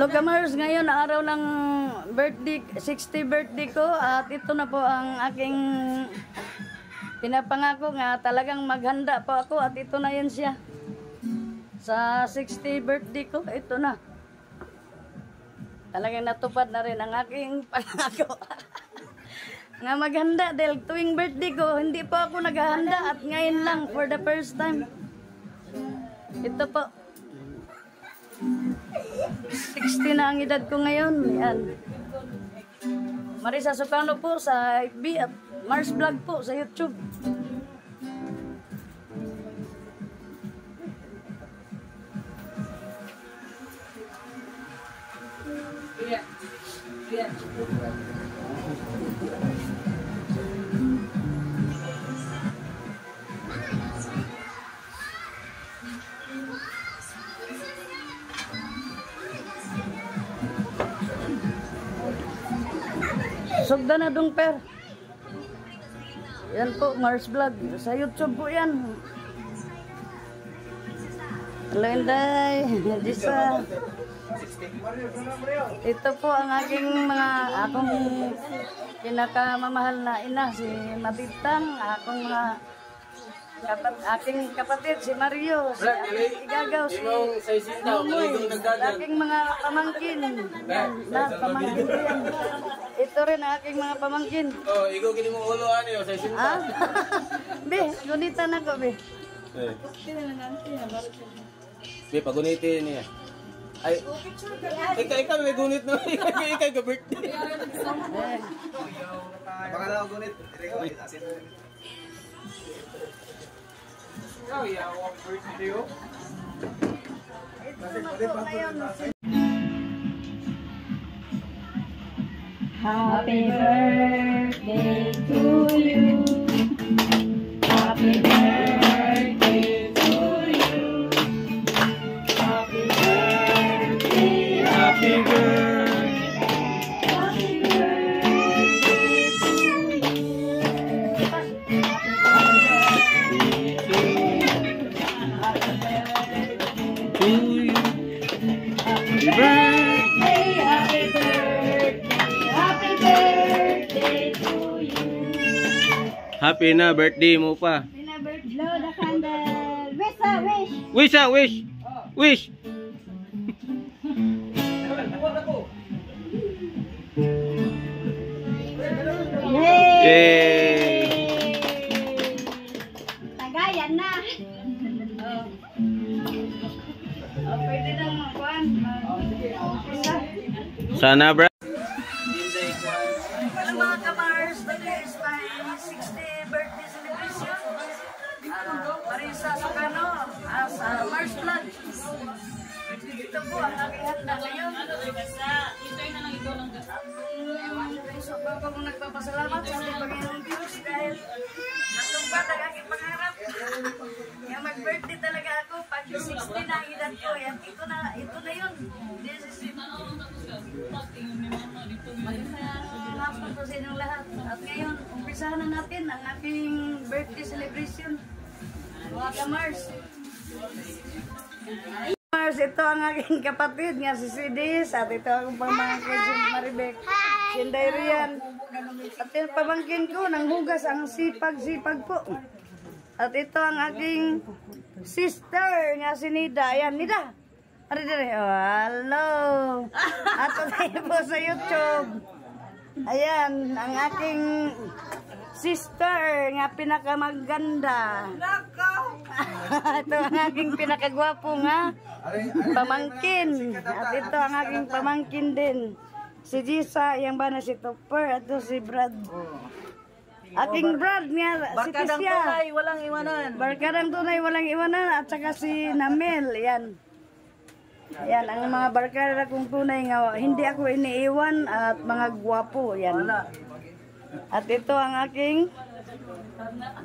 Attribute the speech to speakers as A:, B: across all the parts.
A: Hello Kamars, ngayon araw ng birthday, 60 birthday ko at ito na po ang aking pinapangako nga talagang maghanda po ako at ito na yun siya. Sa 60 birthday ko, ito na. Talagang natupad na rin ang aking pangako. Nga maghanda dahil tuwing birthday ko, hindi po ako naghahanda at ngayon lang for the first time. Ito po. 60 na ang edad ko ngayon. Yan. Marisa Socano po sa FB at Mars Vlog po sa YouTube. Sugda na dong per. Yan po, Mars Vlog. Sa YouTube po yan. Hello, Inday. Jisa. Ito po ang aking akong pinakamamahal na ina, si Matitang. Akong aking kapatid, si Mario, si Igagaw, si Mumoy, aking mga pamangkin. Pamangkin ko yan. Ito rin ang aking mga pamangkin.
B: Oh, ikaw kini mo uloan yo sa sinta.
A: Be, gunita na ko, be.
B: Be, pagunitin niya. Ay, ikaw may gunit na. Ikaw ka birthday.
C: Baka na gunit. Oh, yeah, what birthday yo?
A: Happy birthday to you. Happy birthday to you. Happy birthday.
B: Happy birthday.
A: Happy birthday to you.
B: Happy birthday.
A: Happy birthday. Happy birthday to you.
B: Happy na birthday mo pa.
A: Blow the candle. Wish a wish.
B: Wish ah, wish. Wish. Yay!
A: Tagayan na. Pwede na magkuhan.
B: Sana bro.
A: Hello mga kamars, today is my 60th birthday celebration. Marisa Socano, sa Mars Vlog. Ito po ang aking handa ngayon. So po akong nagpapasalamat sa ating Panginoong Diyos dahil natupad ang aking pangarap. Kaya mag-birthday talaga ako pag 60 na ang edad ko. Ito na yun. This is it. Salamat po sa inyong lahat. At ngayon, umpisahan na natin ang aking birthday celebration. Mga kamars. Mars, ito ang aking kapatid nga si Sidis at ito ang pamangkin si Maribek. Sinday Rian. At yung pamangkin ko, nanghugas ang sipag-sipag po. At ito ang aking sister nga si Nida. Ayan, Nida. Oh, hello. At tayo po sa YouTube. Ayan, ang aking sister nga pinakamaganda. Ito ang aking pinakagwapo nga pamangkin. At ito ang aking pamangkin din. Si Jisa, yung ba na si Topper. At ito si Brad. Aking Brad nga, si Tisya.
C: Barkadang tunay, walang iwanan.
A: Barkadang tunay, walang iwanan. At saka si Namel. Yan. Yan, ang mga barkada kong tunay nga, hindi ako iniiwan at mga gwapo. Yan. At ito ang aking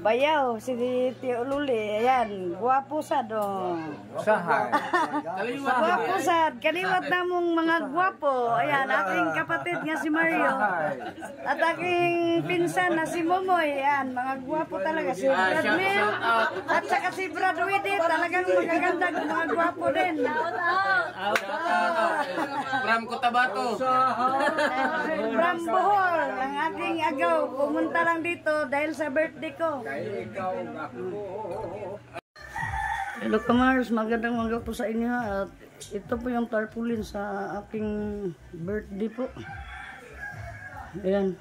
A: bayaw, si Tio Luli. Ayan, gwapo sa do.
C: Usahay.
B: Kaliwat.
A: Gwapo sad, kaliwat namong mga gwapo. Ayan, aking kapatid nga si Mario. At aking pinsan na si Momoy. Ayan, mga gwapo talaga. Si Brad Mill. At saka si Brad Widdy. Talagang magaganda, mga gwapo din.
B: From Cotabato.
A: From Bohol, ang aking agaw. Pumunta lang dito dahil sa birthday ko. Hello Kamars, magandang umaga po sa inyo at ito po yung tarpaulin sa aking birthday po. Ayan.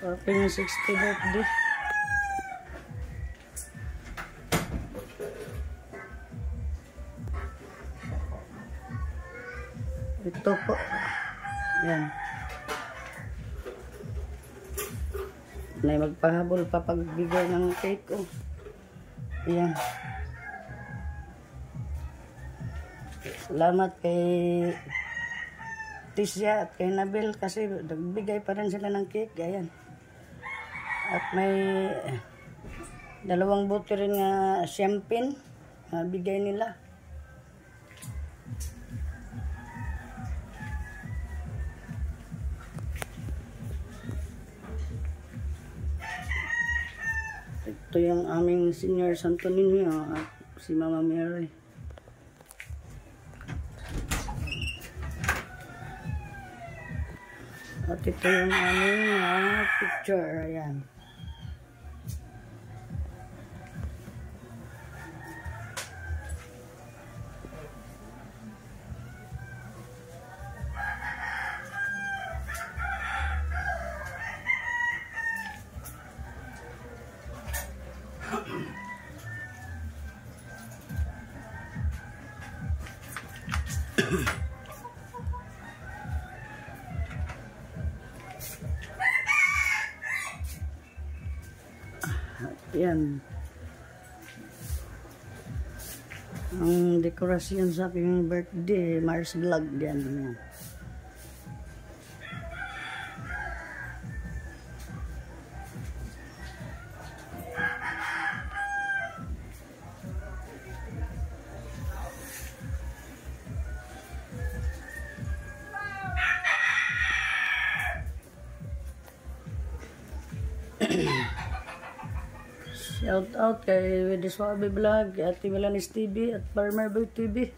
A: Aking 60th birthday. Ito po. Ayan. Na magpahabol pa pagbigay ng cake ko. Ayan. Salamat kay Tisha at kay Nabil kasi nagbigay pa rin sila ng cake. Ayan. At may 2 bote rin nga champagne na bigay nila. Ito yung aming senior Santo Niño at si Mama Mary. At ito yung aming picture. Ayan. Yan. Ang dekorasyon sa aking birthday, Mars Vlog yan. Yan. Shout out kay Weddy Suabe Vlog, at Milanis TV at Farmer Boy TV.